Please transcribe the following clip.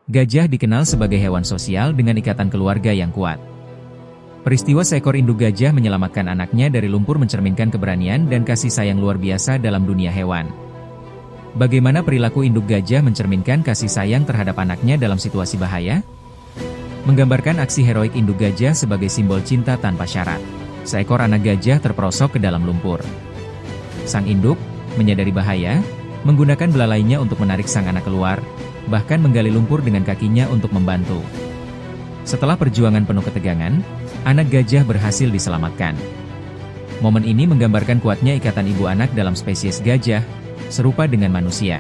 Gajah dikenal sebagai hewan sosial dengan ikatan keluarga yang kuat. Peristiwa seekor induk gajah menyelamatkan anaknya dari lumpur mencerminkan keberanian dan kasih sayang luar biasa dalam dunia hewan. Bagaimana perilaku induk gajah mencerminkan kasih sayang terhadap anaknya dalam situasi bahaya? Menggambarkan aksi heroik induk gajah sebagai simbol cinta tanpa syarat. Seekor anak gajah terperosok ke dalam lumpur. Sang induk, menyadari bahaya, menggunakan belalainya untuk menarik sang anak keluar, bahkan menggali lumpur dengan kakinya untuk membantu. Setelah perjuangan penuh ketegangan, anak gajah berhasil diselamatkan. Momen ini menggambarkan kuatnya ikatan ibu anak dalam spesies gajah, serupa dengan manusia.